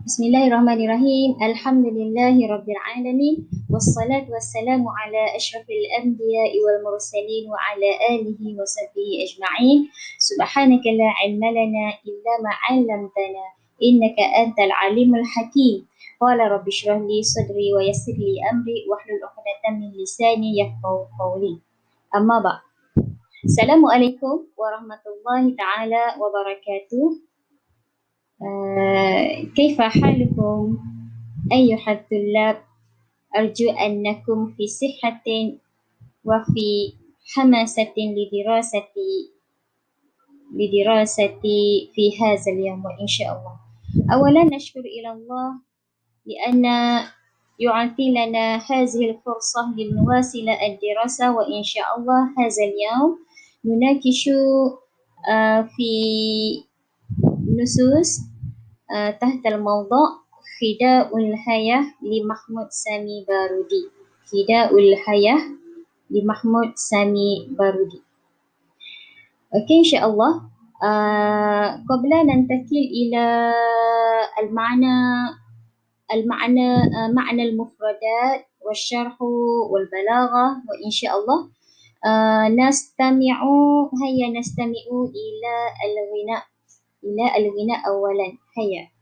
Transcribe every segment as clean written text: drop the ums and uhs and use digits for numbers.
Bismillahirrahmanirrahim. Alhamdulillahi rabbil alamin. Wassalatu wassalamu ala asyrafil anbiya'i wal mursalin wa ala alihi wa sahbihi ajma'in. Subhanaka la ilma lana illa ma 'allamtana innaka antal alimul hakim. Qala rabbi shrah li sadri wa yassir li amri wahlul 'uqdatam min lisani yafqahu qawli. Amma ba'd. Assalamualaikum warahmatullahi taala wabarakatuh. كيف حالكم أيها الطلاب؟ أرجو أنكم في صحة وفي حماسة لدراسة في هذا اليوم إن شاء الله. أولا نشكر إلى الله لأن يعطي لنا هذه الفرصة لنواصل الدراسة، وإن شاء الله هذا اليوم نناقش في نصوص تحت الموضوع خداع الحياة لمحمود سامي بارودي. خداع الحياة لمحمود سامي بارودي. أوكي إن شاء الله. قبل أن ننتقل إلى معنى المفردات والشرح والبلاغة، وإن شاء الله هيا نستمع إلى الغناء أولا. هيا.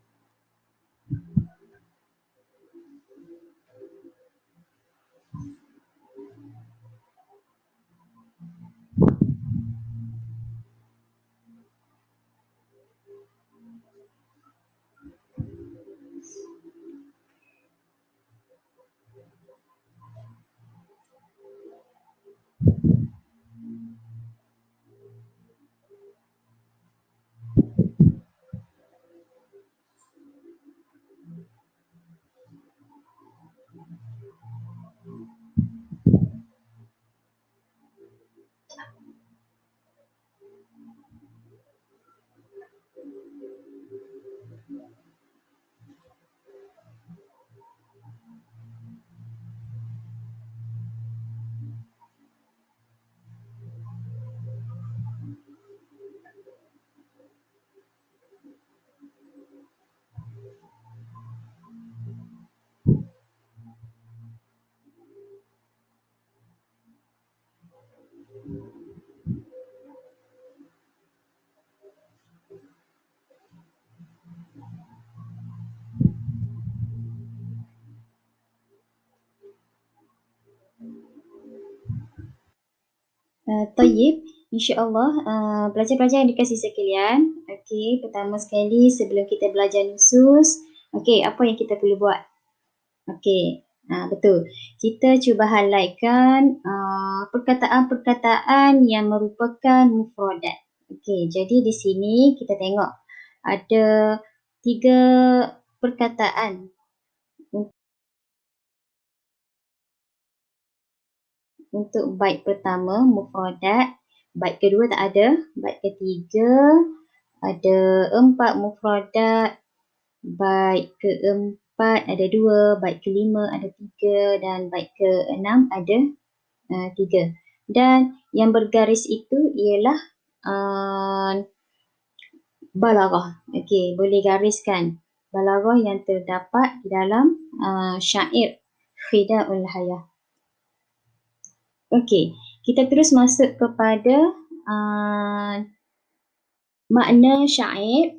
Tayyib, insyaAllah pelajar-pelajar yang dikasih sekalian. Okey, pertama sekali sebelum kita belajar nusus, okey, apa yang kita perlu buat? Okey, betul. Kita cuba halaikan perkataan-perkataan yang merupakan mufradat. Okey, jadi di sini kita tengok ada 3 perkataan. Untuk bait pertama mufradat, bait kedua tak ada, bait ketiga ada 4 mufradat, bait keempat ada 2, bait kelima ada 3 dan bait keenam ada 3. Dan yang bergaris itu ialah balaghah. Okey, boleh gariskan balaghah yang terdapat di dalam syair Khida'ul Hayah. Okey, kita terus masuk kepada makna syair.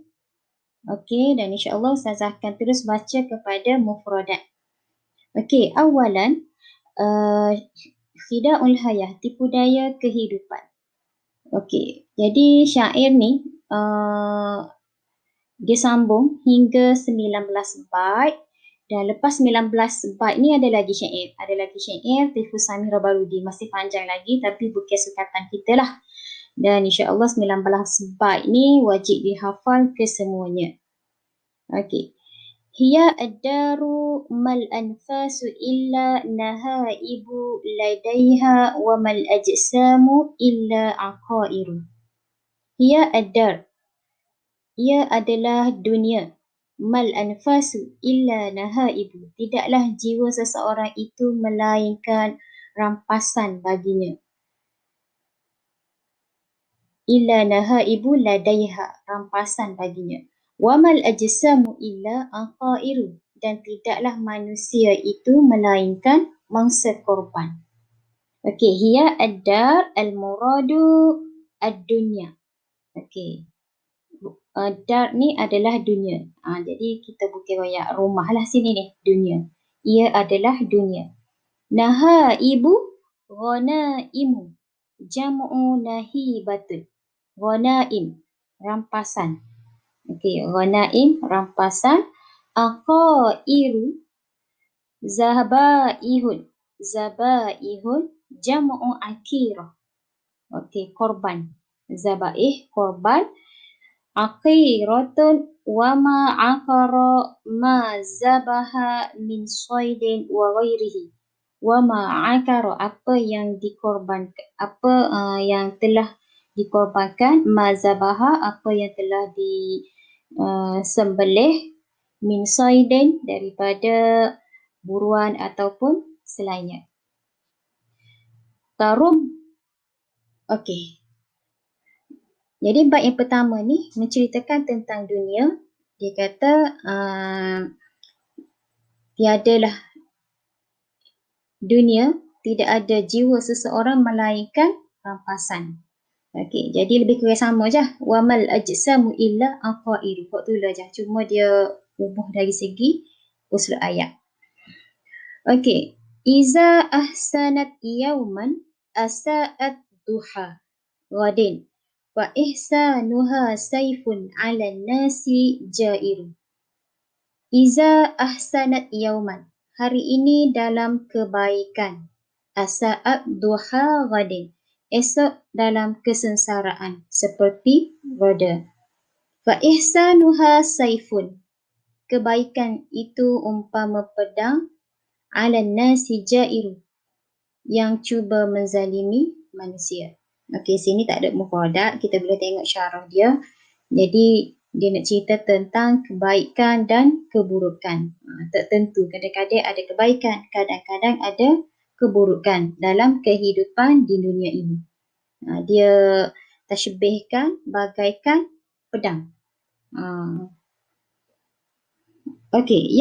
Okey, dan insya-Allah Ustazah akan terus baca kepada mufradat. Okey, awalan Khida'ul Hayah, tipu daya kehidupan. Okey, jadi syair ni dia sambung hingga 19 bait. Dan lepas 19 bait ni ada lagi syair. Tehfuz Samira Barudi. Masih panjang lagi tapi bukan sukatan kita lah. Dan insya-Allah 19 bait ni wajib dihafal kesemuanya. Okey. Hiya ad-daru mal anfasu illa nahaibu ladaiha wa mal ajsamu illa aqairu. Hiya ad-dar. Ia adalah dunia. Mal anfasu illa nahaibu. Tidaklah jiwa seseorang itu melainkan rampasan baginya. Illa nahaibu ladaiha. Rampasan baginya. Wamal ajsamu illa aqairu, dan tidaklah manusia itu melainkan mangsa korban. Okey, hiya ad-dar al-muradu ad-dunya. Okey. Dar ni adalah dunia. Jadi kita bukan royak rumah lah sini ni, dunia. Ia adalah dunia. Nahaibu ghanaimu. Jam'u nahibatun. Ghanaim, rampasan. Okey, ghanaim, rampasan. Aqairu, zabaihun. Zabaihun, jam'u akirah. Okey, korban. Zabaih, korban. Aqiratun wa ma aqara ma zabaha min saydin wa ghairihi. Wa ma aqara, apa yang dikorbankan, yang telah dikorbankan, ma zabaha, apa yang telah disembelih, min saydin, daripada buruan ataupun selainnya. Tarub. Okey. Jadi bait yang pertama ni menceritakan tentang dunia. Dia kata tiadalah dunia, tidak ada jiwa seseorang melainkan rampasan. Okey, jadi lebih kurang sama je. Wamal ajsamu illa aqairu. Kok tu lah je. Cuma dia ubah dari segi usul ayat. Okey. Iza ahsanat yauman asa'at duha ghadin. Wa ihsanuha saifun 'alan nasi jairu. Iza ahsanat yauman, hari ini dalam kebaikan. Asa'at duha ghadin, esok dalam kesengsaraan seperti roda. Wa ihsanuha saifun, kebaikan itu umpama pedang. 'Alan nasi jairu, yang cuba menzalimi manusia. Okey, sini tak ada mufradat, kita boleh tengok syarah dia. Jadi dia nak cerita tentang kebaikan dan keburukan. Tertentu, kadang-kadang ada kebaikan, kadang-kadang ada keburukan dalam kehidupan di dunia ini. Dia tashbihkan bagaikan pedang. Okey,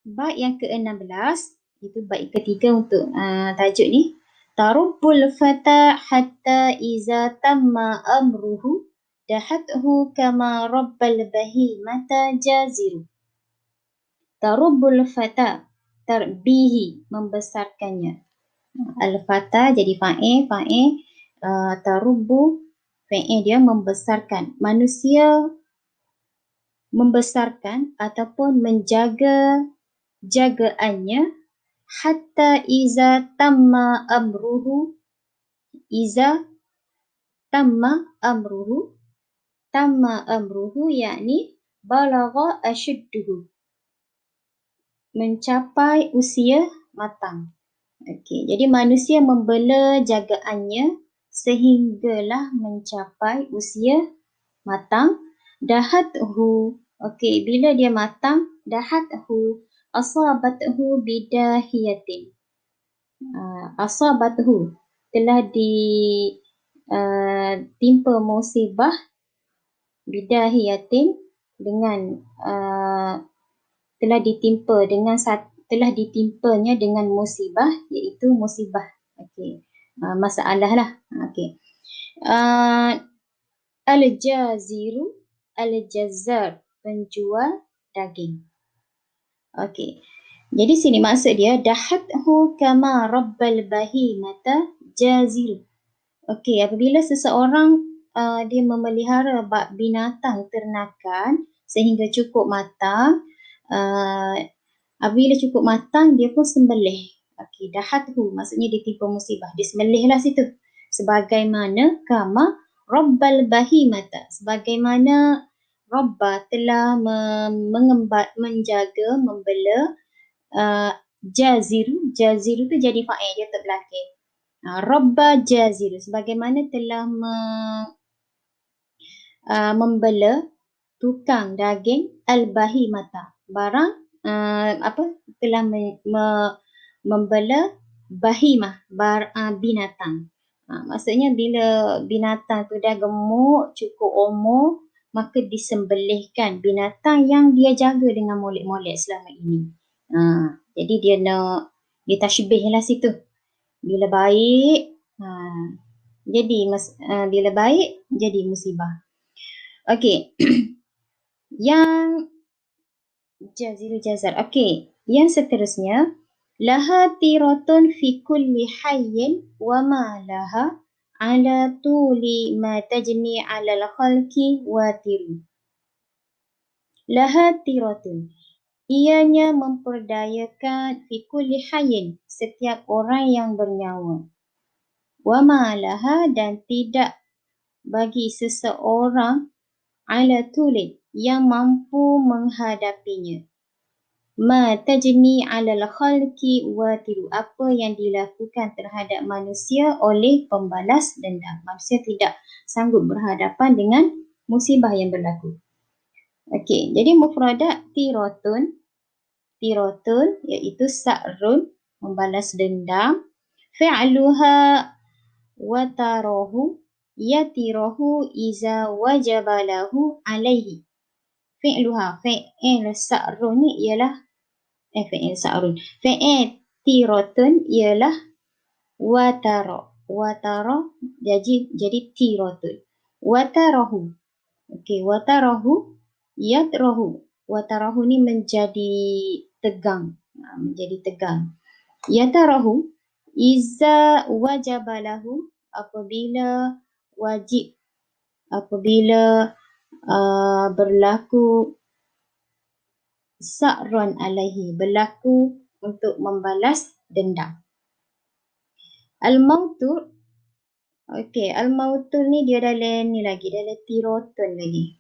bait yang ke-16, itu bait ketiga untuk tajuk ni. Tarubbul fata hatta iza tamma amruhu dahathu kama rabbal bahimata jaziru. Tarubbul fata, tarbihi, membesarkannya. Al-fata jadi fa'il. Tarubbu, fa'il dia membesarkan. Manusia membesarkan ataupun menjaga jagaannya hatta iza tamma amruhu. Iza tamma amruhu, yakni balagha ashudduhu, mencapai usia matang. Okey, jadi manusia membela jagaannya sehinggalah mencapai usia matang. Dahathu, okey, bila dia matang, dahathu asabathu bidahiyatin. Asabathu, telah ditimpa musibah, bidahiyatin, dengan telah ditimpanya dengan musibah, iaitu musibah. Okey, masalah lah. Okey. Al-jaziru, al-jazzar, penjual daging. Okey. Jadi sini maksud dia dahathu kama rabbal bahimata jaziru. Okey, apabila seseorang dia memelihara binatang ternakan sehingga cukup matang, apabila cukup matang dia pun sembelih. Okey, dahathu maksudnya ditimpa musibah, dia sembelihlah situ. Sebagaimana kama rabbal bahimata, sebagaimana Rabba telah menjaga, membela. Jaziru tu jadi fa'il, dia tak belakang. Rabba jaziru, sebagaimana telah membela tukang daging al-bahimata, barang telah membela bahimah, binatang. Maksudnya bila binatang tu dah gemuk, cukup umur, maka disembelihkan binatang yang dia jaga dengan molek-molek selama ini. Jadi dia nak ditashbih lah situ. Bila baik, bila baik jadi musibah. Okey. Yang jazil jazar. Okey. Yang seterusnya, laha tiratun fi kulli hayyin wa ma laha ala tuli ma tajni ala al-khalqi wa tiru. Laha tiratun. Ianya memperdayakan fi kulli hayyin, setiap orang yang bernyawa. Wa ma laha, dan tidak bagi seseorang ala tuli yang mampu menghadapinya. Ma tajni alal khalqi wa tiru, apa yang dilakukan terhadap manusia oleh pembalas dendam. Manusia tidak sanggup berhadapan dengan musibah yang berlaku. Okey, jadi mufradat tiratun iaitu sa'run, membalas dendam. Fi'luha wa tarahu yatirahu iza wajabalahu alaihi. Fi'luha, fi'il sa'run ni ialah fi'il sa'run. Fi'il tiratun ialah watara. Watara jadi tiratun. Watarahu. Okey, watarahu yatrahu. Watarahu ni menjadi tegang. Yatarahu iza wajabalahu, apabila wajib, apabila berlaku sa'ran alaihi, berlaku untuk membalas dendam. Al-mautu, okey, al-mautu ni dia dalam ni lagi, dalam tiratun lagi.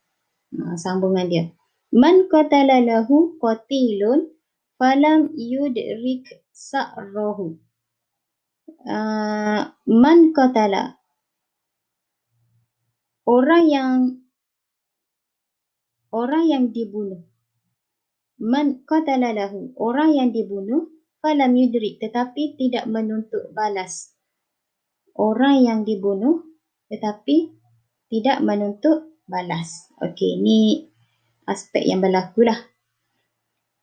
Sambungan dia. Man qatala lahu qatilun falam yudrik sa'rahu. Man qatala, orang yang dibunuh. Man qatala lahu, orang yang dibunuh, falam yudrik, tetapi tidak menuntut balas. Orang yang dibunuh tetapi tidak menuntut balas. Okey, ni aspek yang berlaku lah.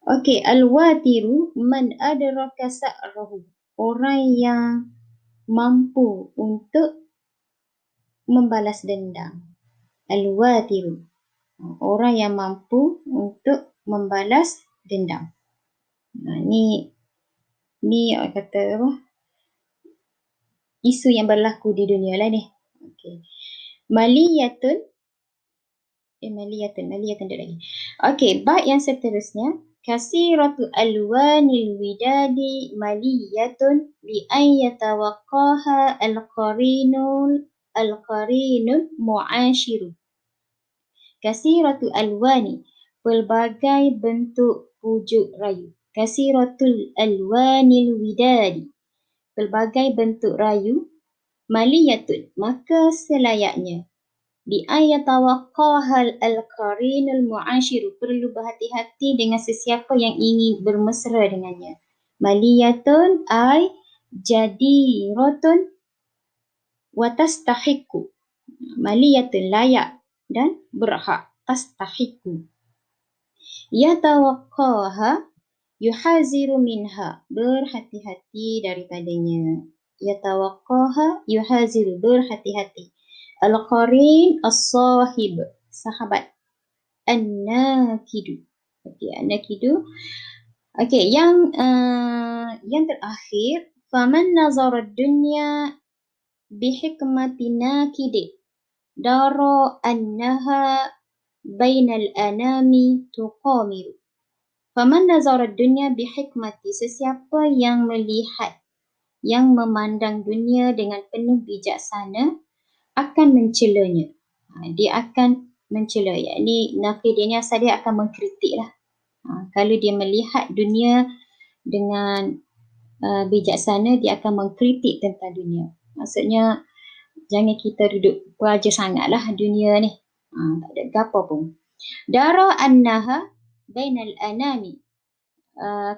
Okey, al-watiru man adraka sa'rahu, orang yang mampu untuk membalas dendam. Al-watiru, orang yang mampu untuk membalas dendam. Ni kata apa? Isu yang berlaku di dunia lah ni. Okey. Maliyatun dia lagi. Okey, bait yang seterusnya, kasiratu alwanil widadi maliyatun bi an yatawaqqaha al-qarinul mu'ashiru. Kasiratu alwani, pelbagai bentuk pujuk rayu. Kasiratul alwanil widadi, pelbagai bentuk rayu. Maliyatun, maka selayaknya. Bi ayatawaqqahal al-qarinul mu'ashiru, perlu berhati-hati dengan sesiapa yang ingin bermesra dengannya. Maliyatun ay jadiratun wa tastahiqu. Maliyatun, layak dan berhak. Tastahiqu. Yatawaqqaha yuhaziru minha, berhati-hati daripadanya. Yatawaqqaha yuhaziru, berhati-hati. Al-qarin as-sahib, sahabat. An-nakidu. Okey, an-nakidu. Okey, yang terakhir, faman nazara dunya bihikmati nakidi dara annaha bainal anami tuqamiru. Faman nazara dunya bihikmati, sesiapa yang melihat, yang memandang dunia dengan penuh bijaksana, akan mencelanya. Dia akan mencela. Yakni nakid dia ni asal dia akan mengkritik lah. Kalau dia melihat dunia dengan bijaksana, dia akan mengkritik tentang dunia. Maksudnya, jangan kita duduk peraja sangat lah dunia ni. Tak ada apa pun. Dara annaha bainal anami,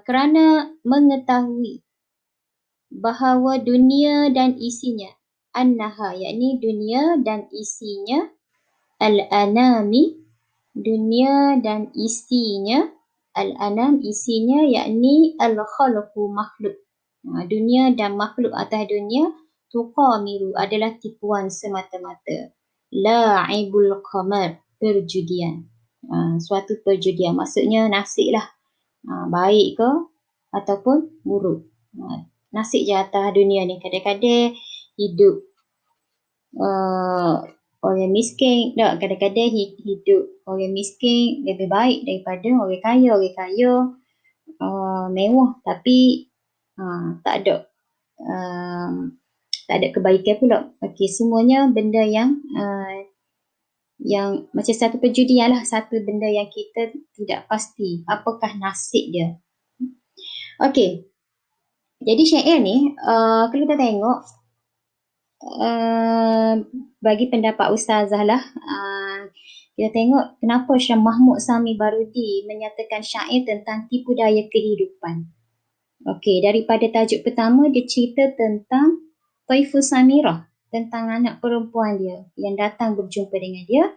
kerana mengetahui bahawa dunia dan isinya, annaha yakni dunia dan isinya, al-anami, dunia dan isinya. Al-anam, isinya yakni al-khalqu, makhluk. Dunia dan makhluk atas dunia, tuqamiru, adalah tipuan semata-mata. La'ibul qamar, perjudian. Suatu perjudian, maksudnya nasib lah. Baik ke ataupun buruk. Nasib je atas dunia ni. Kadang-kadang hidup orang miskin, tak, kadang-kadang hidup orang miskin lebih baik daripada orang kaya. Orang kaya mewah tapi tak ada tak ada kebaikan pula. Okey, semuanya benda yang macam satu perjudian lah, satu benda yang kita tidak pasti apakah nasib dia. Okey, jadi syair ni kalau kita tengok bagi pendapat Ustazah lah, kita tengok kenapa Syekh Mahmud Sami Barudi menyatakan syair tentang tipu daya kehidupan. Okey, daripada tajuk pertama dia cerita tentang Taifus Samirah, tentang anak perempuan dia yang datang berjumpa dengan dia.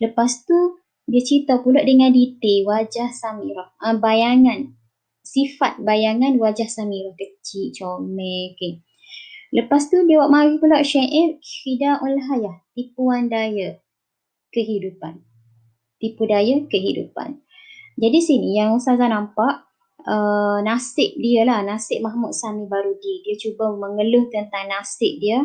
Lepas tu dia cerita pula dengan detail wajah Samirah, bayangan, sifat bayangan wajah Samirah, kecil, comel. Okay. Lepas tu dia buat mari pula syair Khida'ul Hayah, tipuan daya kehidupan. Tipu daya kehidupan. Jadi sini yang Ustazah nampak nasib dia lah, nasib Mahmud Sami Barudi. Dia cuba mengeluh tentang nasib dia.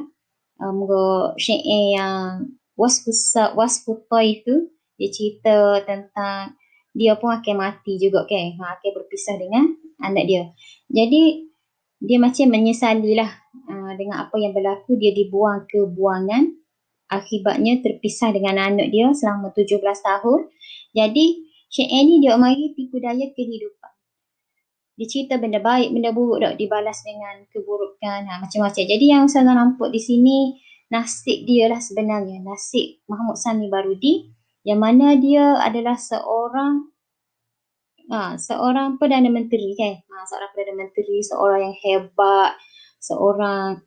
Muka syair yang Wasfu Taif tu, dia cerita tentang dia pun akan mati juga kan, akan berpisah dengan anak dia. Jadi dia macam menyesali lah dengan apa yang berlaku. Dia dibuang ke buangan, akibatnya terpisah dengan anak dia selama 17 tahun. Jadi syair ni dia mari tipu daya kehidupan. Dia cerita benda baik, benda buruk tak, dibalas dengan keburukan, macam-macam. Jadi yang saya nampak di sini, nasib dia lah sebenarnya, nasib Mahmud Sami Barudi, yang mana dia adalah seorang Perdana Menteri kan. Seorang Perdana Menteri, seorang yang hebat, seorang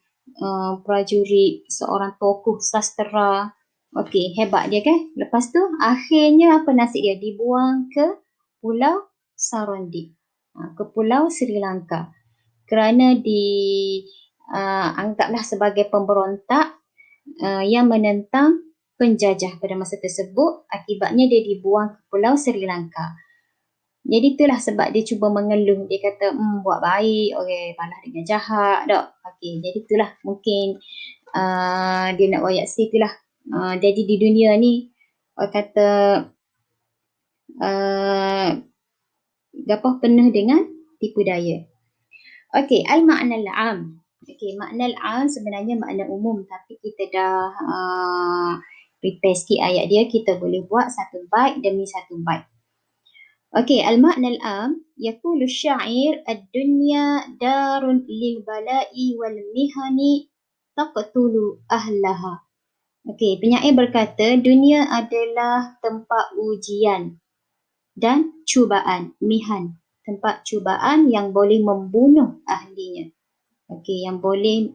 prajurit, seorang tokoh sastera. Okey, hebat dia kan. Lepas tu akhirnya apa nasib dia? Dibuang ke Pulau Sarondip, ke Pulau Sri Lanka, kerana dianggaplah sebagai pemberontak yang menentang penjajah pada masa tersebut. Akibatnya dia dibuang ke Pulau Sri Lanka. Jadi itulah sebab dia cuba mengeluh. Dia kata buat baik, orang balas dengan jahat tak. Okey, jadi itulah mungkin dia nak wayak itulah. Jadi di dunia ni orang kata penuh dengan tipu daya. Okey, al-makna al-am. Okey, makna al-am sebenarnya makna umum, tapi kita dah prepare sikit ayat dia, kita boleh buat satu bait demi satu bait. Okey, al-makna al-am yaqulu syair ad-dunya darun lil bala'i wal mihani taqtulu ahlaha. Okey, penyair berkata dunia adalah tempat ujian dan cubaan, mihan, tempat cubaan yang boleh membunuh ahlinya. Okey, yang boleh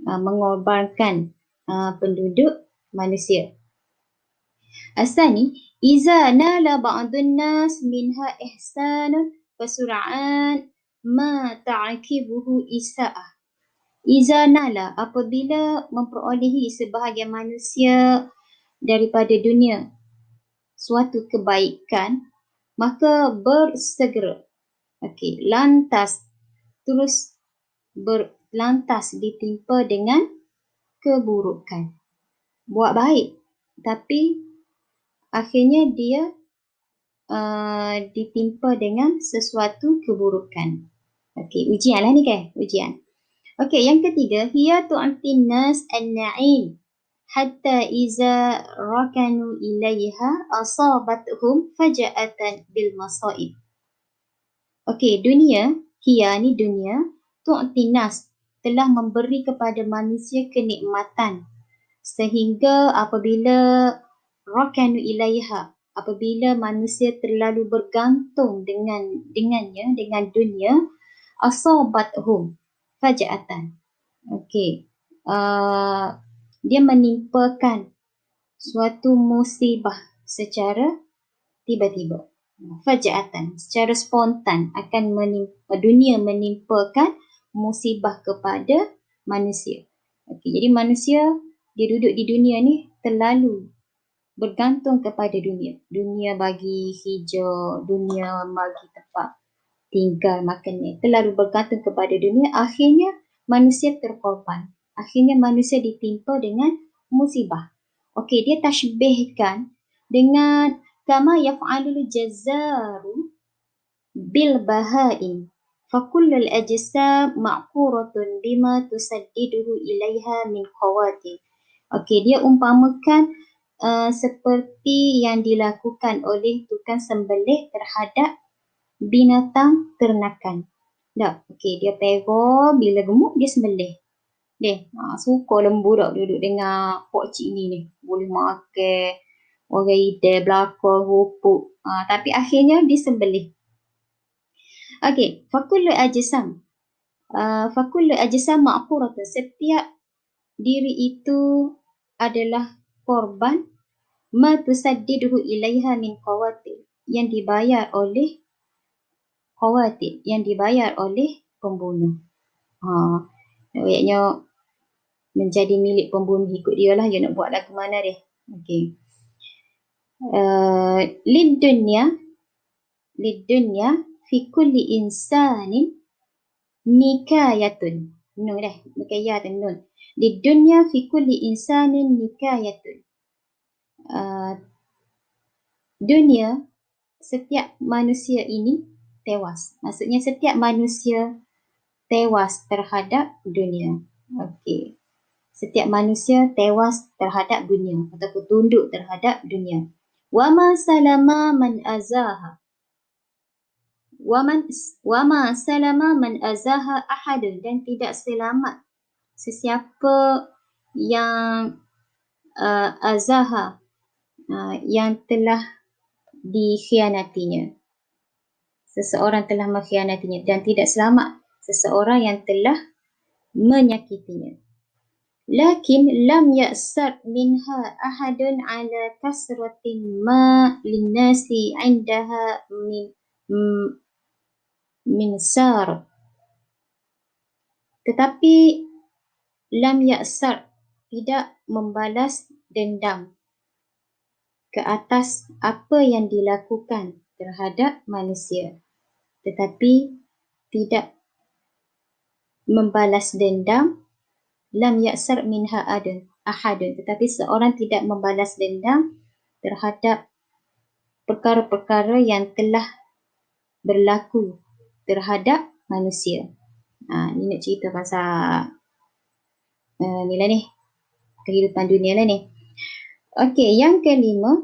mengorbankan penduduk manusia. Asani, iza nala ba'dun nas minha ihsanun fasur'an ma ta'akibuhu isa'ah. Iza nala, apabila memperolehi sebahagian manusia daripada dunia suatu kebaikan, maka bersegera. Okey, lantas terus berlantas ditimpa dengan keburukan. Buat baik, tapi akhirnya dia ditimpa dengan sesuatu keburukan. Okey, ujian lah ni kan, ujian. Okey, yang ketiga, hiya tu'tin nas an-na'im hatta iza rakanu ilaiha asabathum faja'atan bil masaib. Okey, dunia, hiya ni dunia, tu'tin nas, telah memberi kepada manusia kenikmatan sehingga apabila rakanu ilaiha, apabila manusia terlalu bergantung dengannya, dengan dunia, asabathum faja'atan. Okey, dia menimpakan suatu musibah secara tiba-tiba. Faja'atan, secara spontan akan dunia menimpakan musibah kepada manusia. Okey, jadi manusia dia duduk di dunia ni terlalu bergantung kepada dunia. Dunia bagi hijau, dunia bagi tempat tinggal, makan ni. Terlalu bergantung kepada dunia, akhirnya manusia terkorban. Akhirnya manusia ditimpa dengan musibah. Okey, dia tashbihkan dengan kama yaf'alul jazzaru bil bahaim. Fakullul ajsam ma'quratun bima tusaddiduhu ilaiha min qawatin. Okey, dia umpamakan seperti yang dilakukan oleh tukang sembelih terhadap binatang ternakan. Tak, okey, dia pegor, bila gemuk dia sembelih. Suka budak duduk dengan pokcik ni. Boleh makan, orang ide, belakang, hupuk. Tapi akhirnya disembelih. Okey, fakullu ajsam. Fakullu ajsam ma'quratun. Setiap diri itu adalah korban ma tusaddiduhu ilaiha min qawatil, yang dibayar oleh qawatil, yang dibayar oleh pembunuh. Ayatnya menjadi milik pembunuh, ikut dia lah, dia nak buat lagu mana dia. Okey. Lid dunya fi kulli insanin nikayatun. Nun dah, nikayatun nun. Lid dunya fi kulli insanin nikayatun. Dunia, setiap manusia ini tewas. Maksudnya setiap manusia tewas terhadap dunia. Okey. Setiap manusia tewas terhadap dunia ataupun tunduk terhadap dunia. Wa ma salama man azaha. Wa ma salama man azaha ahadun, dan tidak selamat sesiapa yang azaha, yang telah dikhianatinya. Seseorang telah mengkhianatinya, dan tidak selamat seseorang yang telah menyakitinya. Lakin lam ya'sar minha ahadun ala kasratin ma linnasi indaha min sar. Tetapi lam ya'sar, tidak membalas dendam ke atas apa yang dilakukan terhadap manusia, tetapi tidak membalas dendam. Lam ya'sar minha ahadun, tetapi seorang tidak membalas dendam terhadap perkara-perkara yang telah berlaku terhadap manusia. Ni nak cerita pasal ni lah ni, kehidupan dunia lah ni. Okey, yang kelima,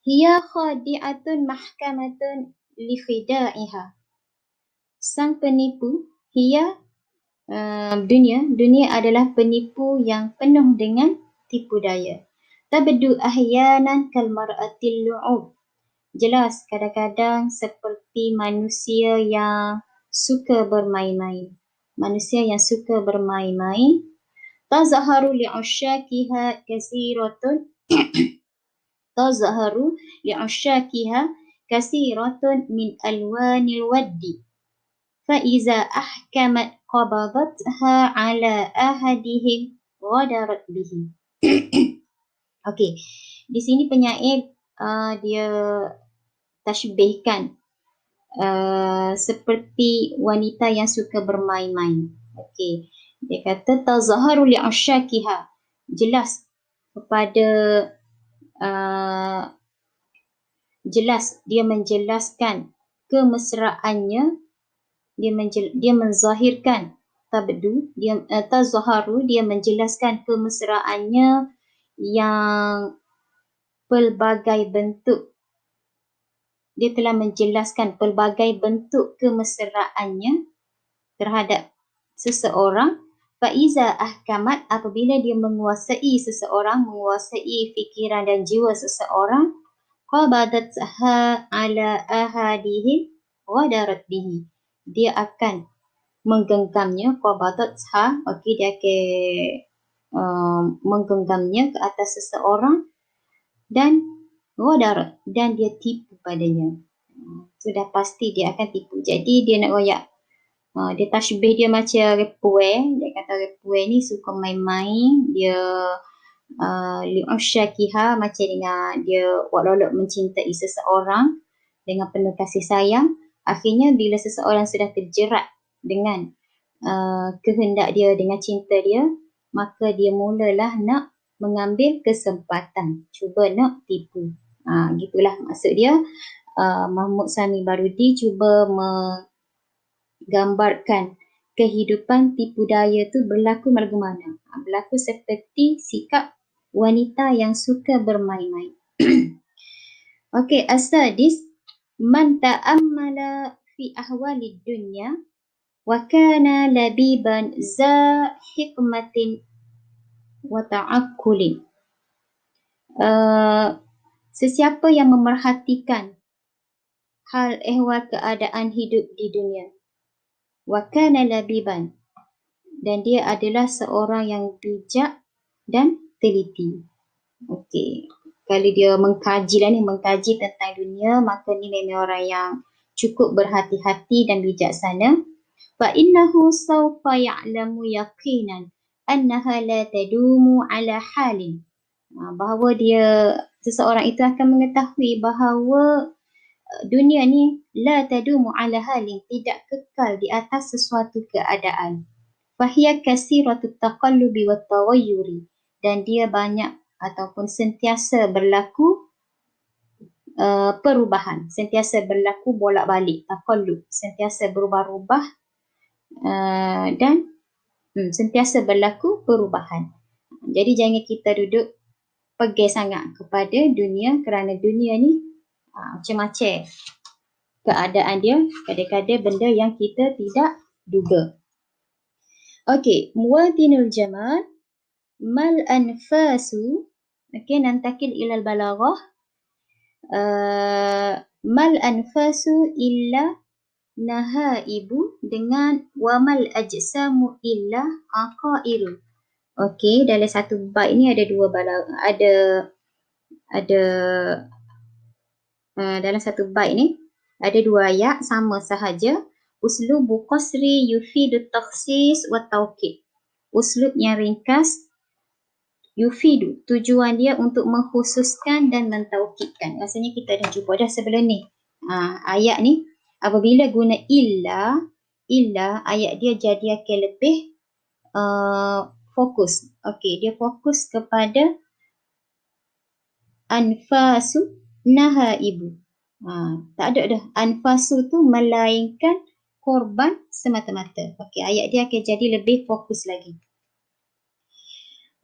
hiya khadi'atun mahkamatun li khida'iha. Sang penipu, hiya dunia adalah penipu yang penuh dengan tipu daya. Tabdu ahyanan kal mar'atil lu'ub. Jelas kadang-kadang seperti manusia yang suka bermain-main. Manusia yang suka bermain-main. Tazharu li'usyakiha kasiratun tazharu li'usyakiha kasiratun min alwanil waddi. Fa'iza ahkamat qabadatha ala ahadihim ghadarat bihi. Okey, di sini penyair dia tashbihkan seperti wanita yang suka bermain-main. Okey, dia kata tazharu li'usyakiha, jelas kepada jelas dia menjelaskan kemesraannya. Dia menzahirkan tabdu, dia tazharu, dia menjelaskan kemesraannya yang pelbagai bentuk. Dia telah menjelaskan pelbagai bentuk kemesraannya terhadap seseorang. Faiza ahkamat, apabila dia menguasai seseorang, menguasai fikiran dan jiwa seseorang, qabadatha ala ahadihim ghadarat bihi, dia akan menggenggamnya. Qabadatha, okey, dia akan menggenggamnya ke atas seseorang dan ghadar, dan dia tipu padanya. Sudah pasti dia akan tipu. Jadi dia nak royak. Dia tashbih dia macam repuan. Dia kata repuan ni suka main-main. Dia li'usyakiha, macam dengan dia buat lolok mencintai seseorang dengan penuh kasih sayang. Akhirnya bila seseorang sudah terjerat dengan kehendak dia, dengan cinta dia, maka dia mulalah nak mengambil kesempatan, cuba nak tipu. Gitulah maksud dia. Mahmud Sami Barudi cuba menggambarkan kehidupan tipu daya tu berlaku bagaimana. Berlaku seperti sikap wanita yang suka bermain-main. Okey, asadis, man ta'ammala fi ahwalid dunya wa kana labiban za hikmatin wa ta'akkulin. Sesiapa yang memerhatikan hal ehwal keadaan hidup di dunia, wa kana labiban, dan dia adalah seorang yang bijak dan teliti. Okey, kalau dia mengkaji tentang dunia, maka ni memang orang yang cukup berhati-hati dan bijaksana. Fa innahu sawfa ya'lamu yaqinan annaha la tadumu ala halin. Bahawa seseorang itu akan mengetahui bahawa dunia ni la tadumu ala halin, tidak kekal di atas sesuatu keadaan. Fahiya kasiratut taqallubi wat taghayyuri, dan dia banyak ataupun sentiasa berlaku perubahan, sentiasa berlaku bolak-balik, taqallub, sentiasa berubah-ubah dan sentiasa berlaku perubahan. Jadi jangan kita duduk pegang sangat kepada dunia, kerana dunia ni macam-macam keadaan dia, kadang-kadang benda yang kita tidak duga. Okey, muwadinul jamal mal anfasu. Okey, nantakil ilal balaghah. Mal anfasu illa nahaibu, dengan wamal ajsamu illa aqairu. Okey, dalam satu bait ni ada dua balaghah, dalam satu bait ni ada dua ayat sama sahaja. Uslubu qasri yufidu takhsis wa tawkid. Uslub yang ringkas, yufidu, tujuan dia untuk mengkhususkan dan mentaukidkan. Rasanya kita dah jumpa dah sebelum ni. Ayat ni apabila guna illa, ayat dia jadi akan lebih fokus. Okey, dia fokus kepada anfasu nahaibu. Tak ada dah. Anfasu tu melainkan korban semata-mata. Okey, ayat dia akan jadi lebih fokus lagi.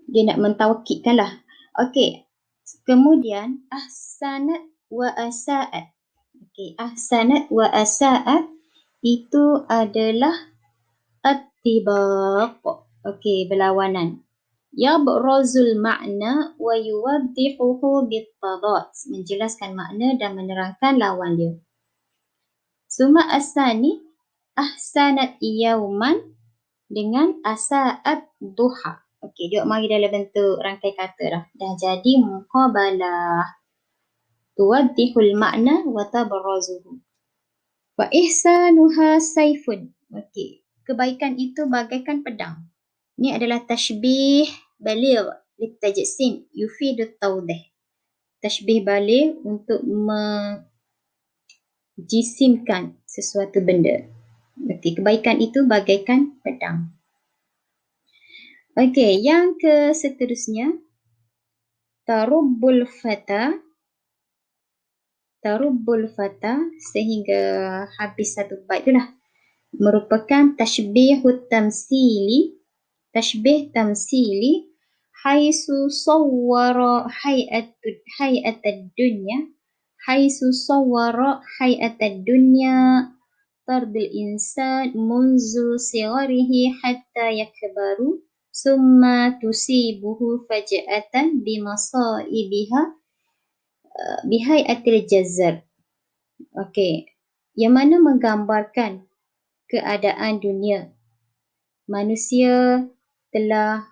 Dia nak mentaukidkan lah. Okey, kemudian ahsanat wa asa'at. Okey, ahsanat wa asa'at itu adalah attibaq. Okey, berlawanan. Yabrazul makna wa yuwaddihuhu bittadat, menjelaskan makna dan menerangkan lawan dia. Suma asani ahsanat yauman dengan asa'at duha. Okey, dia mari dalam bentuk rangkai kata dah. Dah jadi muqabalah. Tuwaddihul makna wa tabrazuhu. Wa ihsanuha saifun. Okey, kebaikan itu bagaikan pedang. Ini adalah tashbih baligh litajsim yufidu tawdih. Tashbih baligh untuk menjisimkan sesuatu benda. Okey, kebaikan itu bagaikan pedang. Okey, yang ke seterusnya, tarubbul fata sehingga habis satu bait itulah, merupakan tashbih tamsili haisu sawwara hay'atad dunya tardil insan munzu sigharihi hatta yakbaru summa tusibuhu faja'atan bimasaibiha bihai'atil jazzar. Okey, yang mana menggambarkan keadaan dunia. Manusia telah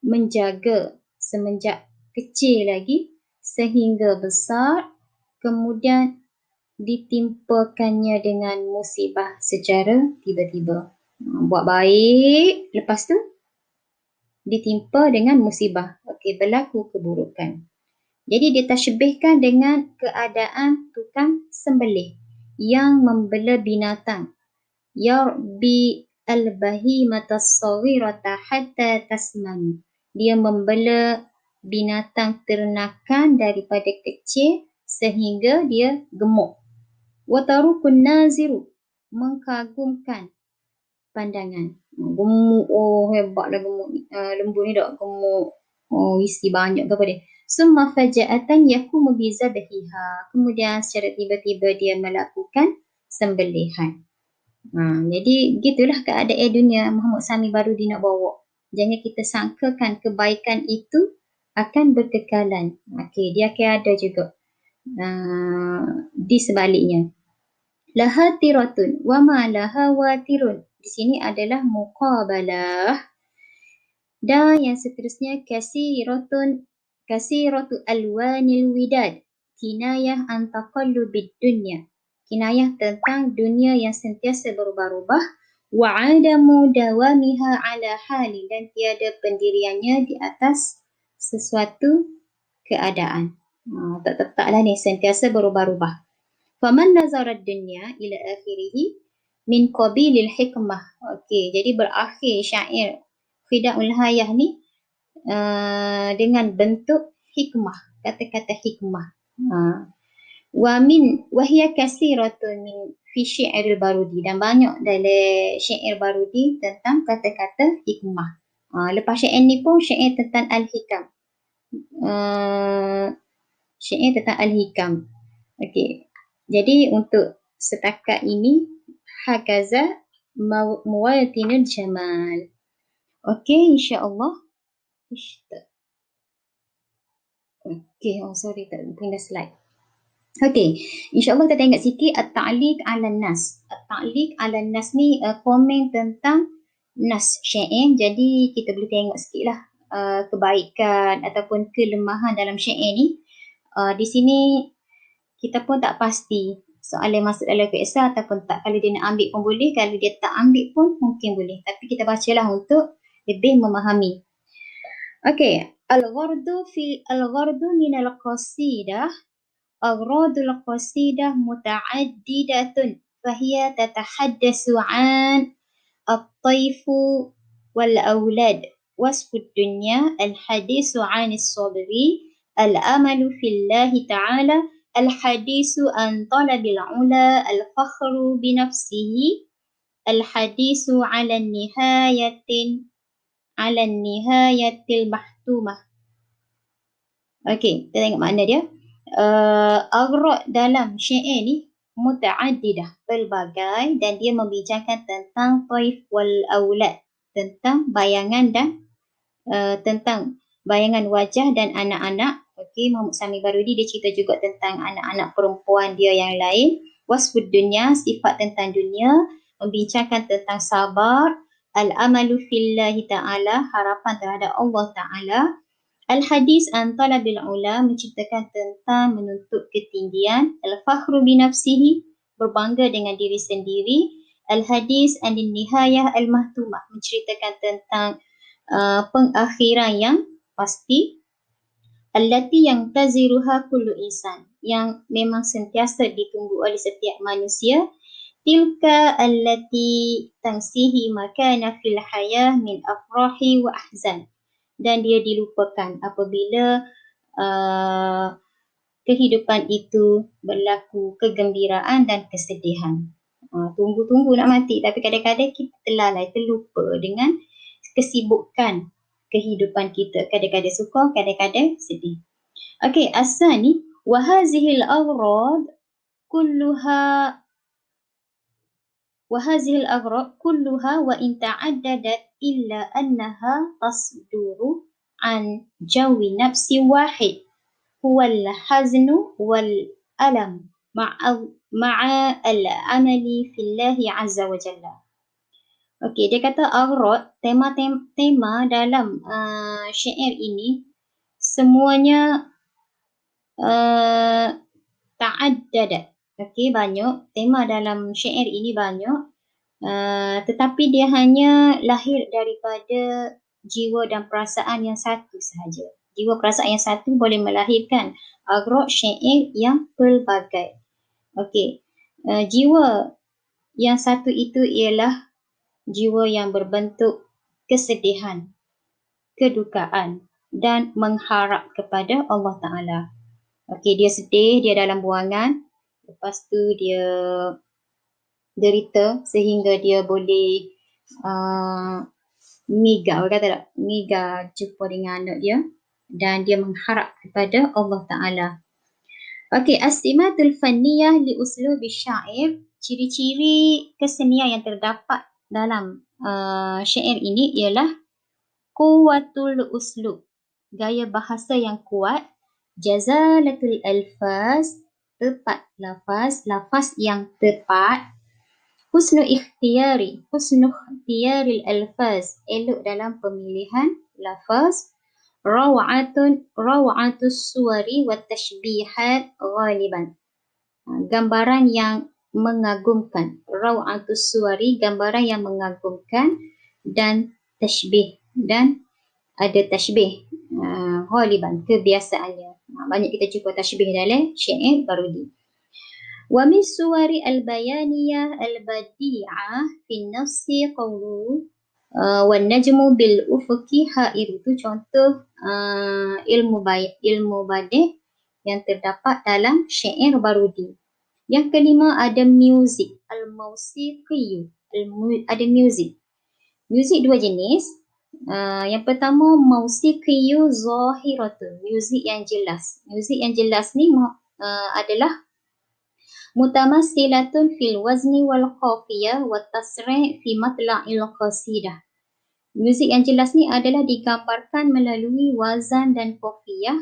menjaga semenjak kecil lagi sehingga besar, kemudian ditimpakannya dengan musibah secara tiba-tiba. Buat baik, lepas tu ditimpa dengan musibah. Okey, berlaku keburukan. Jadi ditashbihkan dengan keadaan tukang sembelih yang membela binatang. Yarbi al-bahimata as-saghirata hatta tasman. Dia membela binatang ternakan daripada kecil sehingga dia gemuk. Wa tarukun naziru, mengkagumkan pandangan. Gemuk, oh hebatlah gemuk ni. Lembu ni dah gemuk. Oh isi banyak ke apa dia. Summa faja'atan yakumu bizabhiha. Kemudian secara tiba-tiba dia melakukan sembelihan. Jadi gitulah keadaan dunia Muhammad Sami Barudi nak bawa. Jangan kita sangkakan kebaikan itu akan berkekalan. Okey, dia akan ada juga di sebaliknya. Laha tiratun wa ma laha watirun. Di sini adalah muqabalah. Dan yang seterusnya kasiratu alwanil widad. Kinayah an taqallubid dunya. Kinayah tentang dunia yang sentiasa berubah-ubah. Wa adamu dawamiha ala hali, dan tiada pendiriannya di atas sesuatu keadaan. Tak tetaplah ni, sentiasa berubah-ubah. Faman nazara dunya ila akhirih min qabilil hikmah. Okey, jadi berakhir syair Khidaul Hayah ni dengan bentuk hikmah, kata-kata hikmah. Wa hiya kasiratun min fi syi'ril Barudi, dan banyak dalam syair Barudi tentang kata-kata hikmah. Lepas syair ni pun syair tentang al-hikam. Syair tentang al-hikam. Okey. Jadi untuk setakat ini hakaza muwatinul jamal. Okey, insya-Allah. Okey, sorry tak pindah slide. Okey, insya-Allah kita tengok sikit at-ta'liq 'ala nas. At-ta'liq 'ala nas ni komen tentang nas syair. Jadi kita boleh tengok sikitlah kebaikan ataupun kelemahan dalam syair ni. Di sini kita pun tak pasti soalan masuk dalam KSA ataupun tak. Kalau dia nak ambil pun boleh, kalau dia tak ambil pun mungkin boleh. Tapi kita bacalah untuk lebih memahami. Okey, al-ghardu min al-qasidah. Agradul qasidah muta'addidatun. Fahiya tatahaddasu an at-taifu wal-awlad. Wasfud dunya al-hadisu anis sabri. Al-amalu fillahi ta'ala. Al-hadisu an talabil ula. Al-fakhru binafsihi. Al-hadisu ala nihayatil mahtumah. Okey, kita tengok makna dia. Aghrad dalam syair ni muta'addidah, pelbagai, dan dia membicarakan tentang taif wal aulad, tentang bayangan dan tentang bayangan wajah dan anak-anak. Okey, Muhammad Sami Barudi dia cerita juga tentang anak-anak perempuan dia yang lain. Wasfud dunya, sifat tentang dunia, membicarakan tentang sabar. Al-amalu fillahi ta'ala, harapan terhadap Allah Ta'ala. Al-hadis an talabil ula, menceritakan tentang menuntut ketinggian. Al-fakhru binafsihi, berbangga dengan diri sendiri. Al-hadis an nihayah al-mahtumah, menceritakan tentang pengakhiran yang pasti. Allati yang taziruha kullu insan, yang memang sentiasa ditunggu oleh setiap manusia. Tilka allati tansihi makana fil hayah min afrahi wa ahzan, dan dia dilupakan apabila kehidupan itu berlaku kegembiraan dan kesedihan. Tunggu-tunggu nak mati, tapi kadang-kadang kita terlalai, terlupa dengan kesibukan kehidupan kita. Kadang-kadang suka, kadang-kadang sedih. Okey, asani wa hazihil aghrad kulluha wa in ta'addadat illa annaha tasduru an jawi nafsi wahid huwal haznu wal alam ma'a al-amali fillahi azza wa jalla. Okey, dia kata aghrad, tema dalam syair ini semuanya ta'addadat. Okey, banyak. Tema dalam syair ini banyak. Tetapi dia hanya lahir daripada jiwa dan perasaan yang satu sahaja. Jiwa perasaan yang satu boleh melahirkan agrok syair yang pelbagai. Okey. Jiwa yang satu itu ialah jiwa yang berbentuk kesedihan, kedukaan dan mengharap kepada Allah Ta'ala. Okey, dia sedih, dia dalam buangan. Lepas tu dia derita sehingga dia boleh migau, kata tak? Migau jumpa dengan anak dia dan dia mengharap kepada Allah Ta'ala. Okey, as-simatul fanniyah li uslubi syair. Ciri-ciri kesenian yang terdapat dalam syair ini ialah quwwatul uslub, gaya bahasa yang kuat, jazalatul alfaz, tepat lafaz, lafaz yang tepat, husnul ikhtiyaril alfaz, elok dalam pemilihan lafaz, rawatus suwari wa tashbihat ghaliban, gambaran yang mengagumkan. Rawatus suwari, gambaran yang mengagumkan, dan tashbih, dan ada tashbih ghaliban, kebiasaannya. Banyak kita jumpa tashbih dalam syair Barudi. Wa min suwari al-bayaniyah al-badi'ah fi nafsi qawlu wan najmu bil ufuki ha'ir. Itu contoh ilmu badih yang terdapat dalam syair Barudi. Yang kelima ada muzik, al-mausiqiyyu, ada muzik. Muzik dua jenis. Yang pertama mausiqiyyu zahiratun, muzik yang jelas. Muzik yang jelas ni adalah mutamassilatun fil wazni wal qafiyah wa tasri' fi matla'il qasidah. Muzik yang jelas ni adalah digambarkan melalui wazan dan qafiyah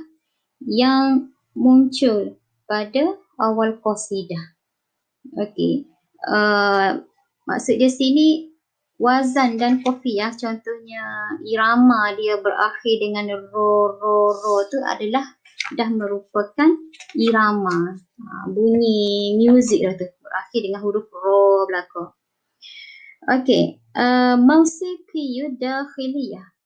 yang muncul pada awal qasidah. Okey. Maksud dia sini wazan dan qafiyah, contohnya irama dia berakhir dengan ro tu adalah dah merupakan irama. Bunyi muzik dah tu berakhir dengan huruf ro belakang. Okey, mausiqiyyu dakhiliyah,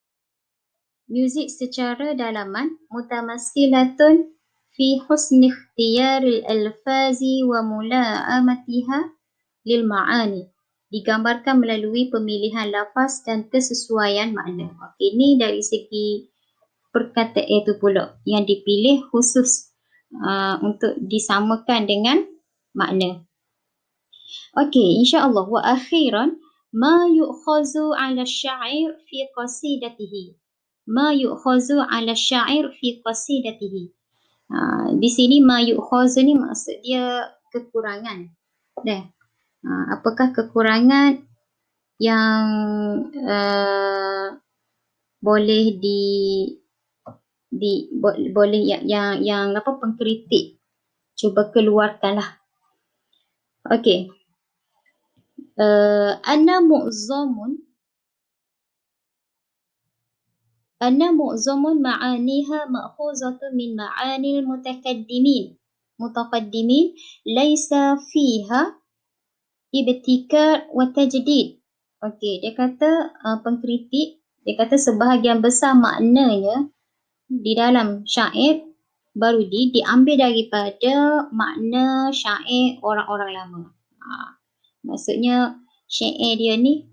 muzik secara dalaman, mutamassilatun fi husni ikhtiyaril alfazi wa mula'amatiha lil ma'ani, digambarkan melalui pemilihan lafaz dan kesesuaian makna. Okey, ini dari segi perkataan itu pula yang dipilih khusus untuk disamakan dengan makna. Okey, insya-Allah. Wa akhiran ma yu'khazu 'ala syair fi qasidatihi. Ma yu'khazu 'ala syair fi qasidatihi. Di sini ma yu'khazu ni maksud dia kekurangan. Apakah kekurangan yang boleh boleh yang apa, pengkritik cuba keluarkanlah. Okey. Anna mu'zamun ma'aniha ma'khuzatun min ma'anil mutaqaddimin laisa fiha ibtikar wa tajdid. Okey, dia kata pengkritik, dia kata sebahagian besar maknanya di dalam syair Barudi diambil daripada makna syair orang-orang lama. Maksudnya syair dia ni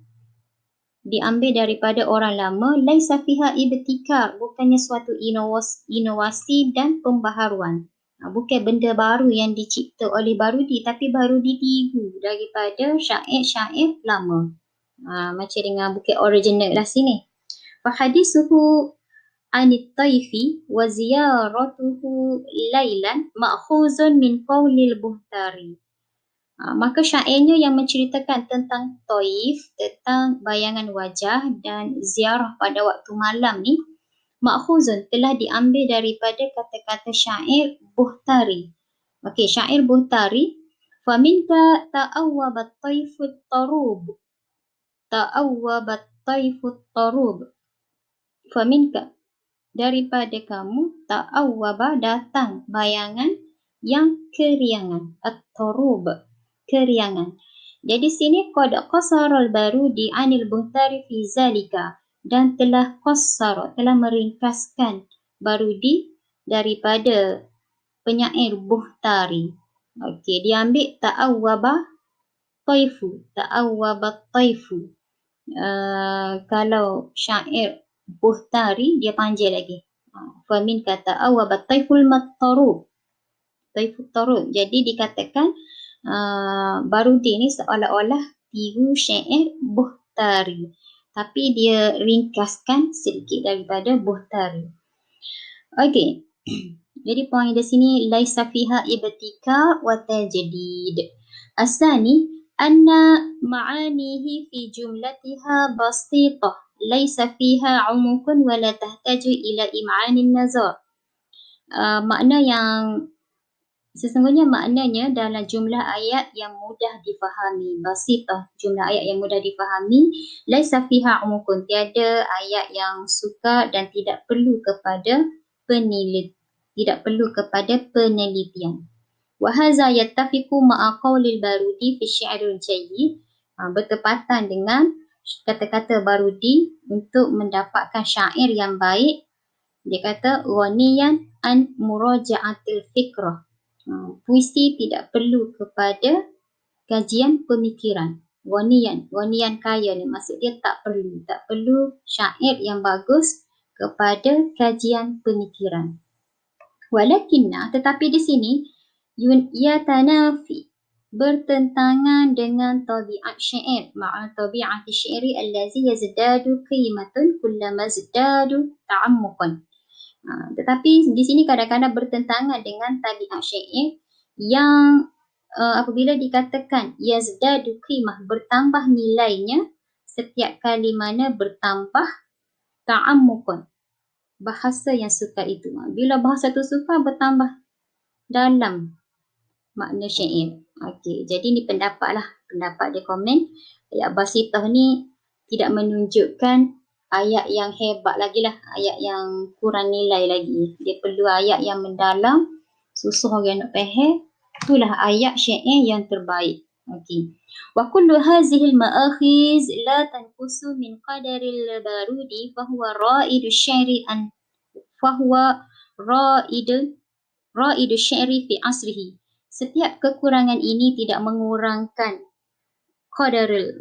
diambil daripada orang lama, laisa fiha ibtikar, bukannya suatu inovasi dan pembaharuan. Bukan benda baru yang dicipta oleh Barudi, tapi Barudi tiru daripada syair-syair lama. Macam dengan bukan original lah sini. Fahadisuhu anit taifi wa ziyaratuhu lailan ma'khuzun min qawlil buhtari. Maka syairnya yang menceritakan tentang Taif, tentang bayangan wajah dan ziarah pada waktu malam ni, ma'khuzun, telah diambil daripada kata-kata syair Buhtari. Okey, syair Buhtari, faminka ta'awwabat taifut tarub. Ta'awwabat taifut tarub. Faminka, daripada kamu ta'awwaba datang bayangan yang keriangan, at-turub, keriangan. Jadi sini qad qasara al-Barudi 'anil Buhtari fi zalika, dan telah qassara, telah meringkaskan Barudi daripada penyair Buhtari. Okey, dia ambil ta'awwaba taifu. Kalau syair Buhtari dia panjang lagi. Famin kata ta'awwaba taiful mattarub. Taifut tarub. Jadi dikatakan Barudi ni seolah-olah tiru syair Buhtari, tapi dia ringkaskan sedikit daripada Buhtari. Okey. Jadi poin di sini laisa fiha ibtika wa tajdid. Asani anna ma'anihi fi jumlatiha basitah laisa fiha 'umqun wa la tahtaju ila im'anin nazar. Makna yang sesungguhnya maknanya dalam jumlah ayat yang mudah difahami, basitah, jumlah ayat yang mudah difahami, laisa fiha 'umqun, tiada ayat yang sukar dan tidak perlu kepada penelitian. Wa hadza yattafiqu ma'a qaulil Barudi fi syi'ril jayyid, bertepatan dengan kata-kata Barudi untuk mendapatkan syair yang baik. Dia kata ghaniyan an muraja'atil fikrah, puisi tidak perlu kepada kajian pemikiran. Ghaniyan kaya ni, maksud dia tak perlu syair yang bagus kepada kajian pemikiran. Walakinna, tetapi di sini yatanafi, bertentangan dengan tabiat syair, ma'a tabi'ati syairi allazi yazdadu qimatun kullama yazdadu ta'ammuqan. Tetapi di sini kadang-kadang bertentangan dengan tabiat syair yang apabila dikatakan yazdadu qimah, bertambah nilainya setiap kali mana bertambah ta'ammuqan, bahasa yang sukar itu. Bila bahasa itu sukar, bertambah dalam makna syair. Okey, jadi ni pendapat dia komen. Ayat basitah ni tidak menunjukkan ayat yang hebat lagi lah, ayat yang kurang nilai lagi. Dia perlu ayat yang mendalam, susah orang nak faham. Itulah ayat syair yang terbaik. Okey. Wa kullu hazihi al-ma'akhiz la tanqusu min qadaril Barudi fahuwa ra'idu syairi syairi fi asrihi. Setiap kekurangan ini tidak mengurangkan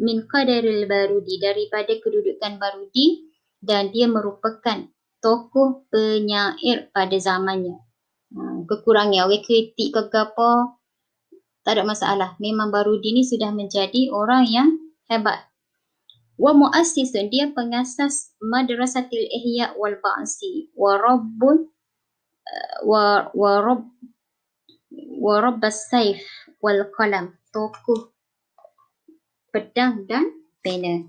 min qadaril Barudi, daripada kedudukan Barudi, dan dia merupakan tokoh penyair pada zamannya. Kekurangan orang kritik ke apa, tak ada masalah. Memang Barudi ni sudah menjadi orang yang hebat. Wa muassisun, dia pengasas madrasatil ihya wal ba'si wa rabbas saif wal qalam, tokoh pedang dan pena.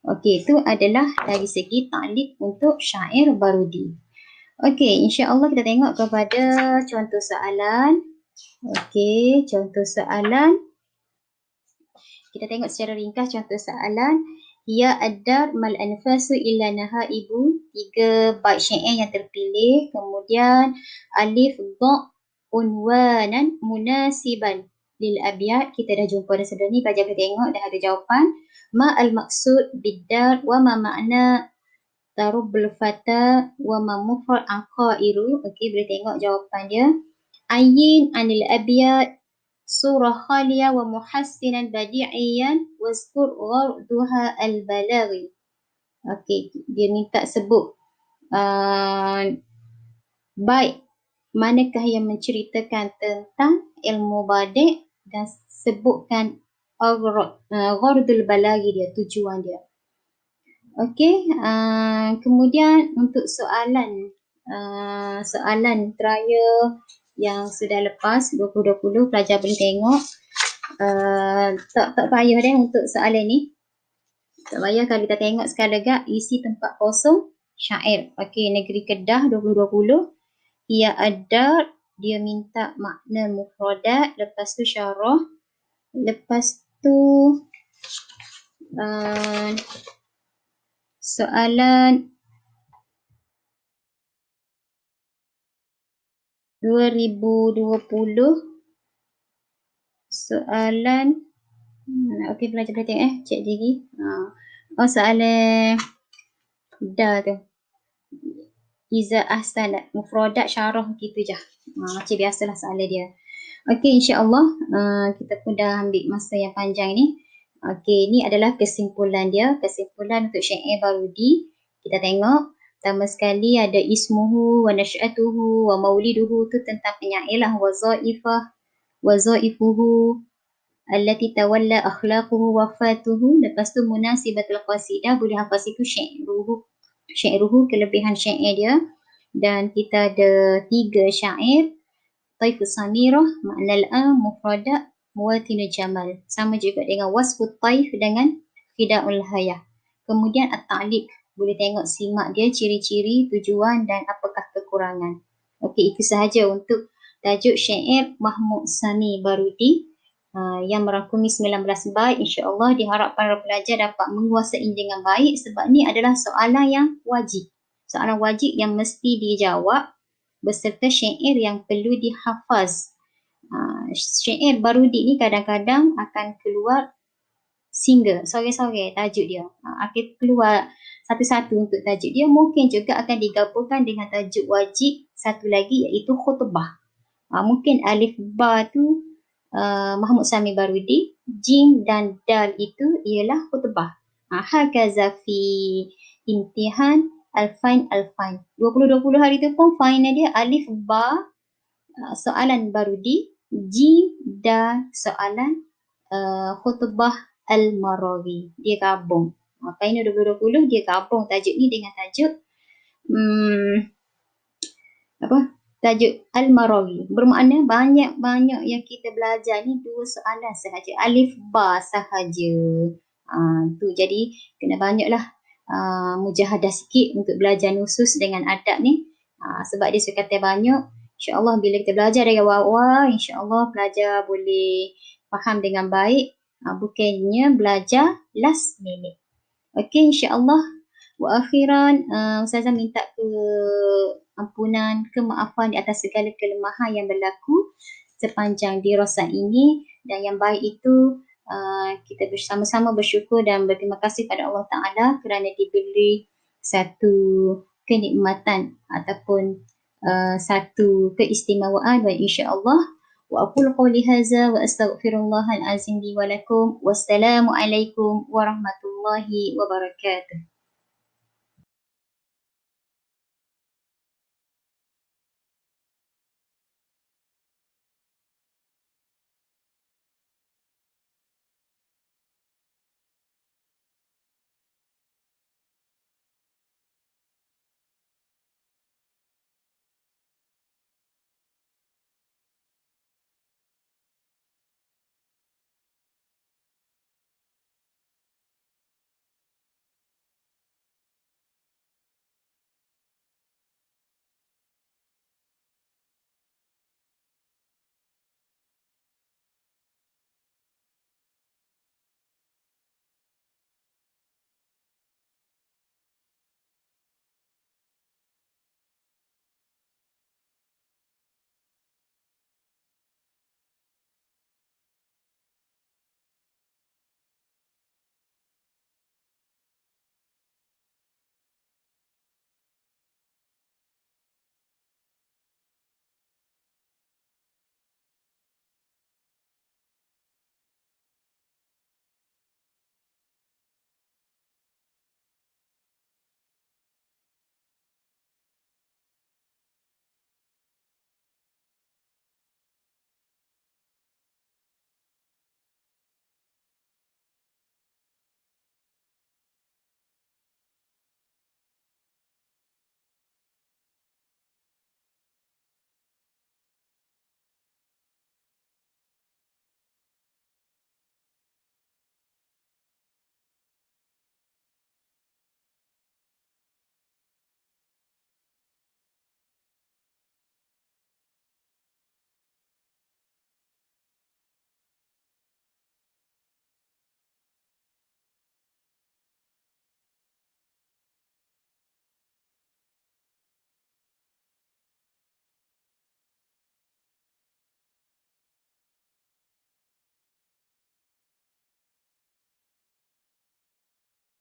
Okey, itu adalah dari segi ta'liq untuk syair Barudi. Okey, insya-Allah kita tengok kepada contoh soalan. Okey, contoh soalan. Kita tengok secara ringkas contoh soalan. Ya ad-dar mal anfasu illa nahaibu, 3 bait syair yang terpilih. Kemudian alif dha unwanan munasiban lil abyad, kita dah jumpa dah sebelum ni, pelajar boleh tengok dah ada jawapan. Ma al maqsud bid-dar wa ma makna tarubul fata wa ma mufrad aqairu. Okey, boleh tengok jawapan dia. Ayin anil abyad surah khalia wa muhassinan badi'iyan wazkur gharduha al-balaghi. Okey, dia minta sebut bait manakah yang menceritakan tentang ilmu badi' dan sebutkan ghardul balaghi dia, tujuan dia. Okey, kemudian untuk soalan trial yang sudah lepas 2020, pelajar boleh tengok. Tak payah dah untuk soalan ni. Tak payah, kalau kita tengok sekali lagi isi tempat kosong syair. Okey, Negeri Kedah 2020. Ya ad-dar, dia minta makna mufradat, lepas tu syarah, lepas tu soalan 2020 soalan okey, belajar tengok cek lagi. Soalan dah tu. Iza ahsanat mufradat syarah gitu je. Macam biasalah soalan dia. Okey, insya-Allah kita pun dah ambil masa yang panjang ni. Okey, ni adalah kesimpulan dia, kesimpulan untuk syair Barudi. Kita tengok pertama sekali ada ismuhu wa nash'atuhu wa mauliduhu, tu tentang penyair lah, wazaifuhu allati tawalla akhlaquhu wafatuhu. Lepas tu munasibatul qasidah, boleh hafaz itu sya'iruhu, kelebihan syair dia. Dan kita ada 3 syair, Taifus Samirah, Ma'nal Am, Mufradat, Muwatinul Jamal. Sama juga dengan Wasfut Taif dengan Fida'ul Hayah. Kemudian At-Ta'liq, boleh tengok simak dia, ciri-ciri, tujuan dan apakah kekurangan. Okey, itu sahaja untuk tajuk syair Mahmud Sami Barudi yang merangkumi 19 bait. InsyaAllah diharap para pelajar dapat menguasai dengan baik, sebab ni adalah soalan yang wajib. Soalan wajib yang mesti dijawab beserta syair yang perlu dihafaz. Syair Barudi ni kadang-kadang akan keluar single, sore-sore tajuk dia. Akan keluar satu-satu untuk tajuk dia. Mungkin juga akan digabungkan dengan tajuk wajib satu lagi, iaitu khutbah. Mungkin alif ba tu Mahmud Sami Barudi, jim dan dal itu ialah khutbah. Hakaza fi imtihan alfain. 2020 hari tu pun final dia alif ba soalan Barudi, jim dan soalan khutbah al-Marawi. Dia gabung. Final 2020 dia gabung tajuk ni dengan tajuk tajuk Al-Marawi. Bermakna banyak-banyak yang kita belajar ni 2 soalan sahaja, alif ba sahaja. Tu jadi kena banyaklah mujahadah sikit untuk belajar nusus dengan adab ni. Sebab dia sekatan banyak. InsyaAllah bila kita belajar dari awal-awal, insyaAllah pelajar boleh faham dengan baik. Bukannya belajar last minute. Okey, insyaAllah. Wa akhiran, Ustazah minta ampunan, kemaafan di atas segala kelemahan yang berlaku sepanjang dirasah ini. Dan yang baik itu kita bersama-sama bersyukur dan berterima kasih pada Allah Ta'ala kerana diberi satu kenikmatan ataupun satu keistimewaan. Dan insyaAllah wa aqulu qawli hadza wa astaghfirullahal azim li wa lakum. Wassalamualaikum warahmatullahi wabarakatuh.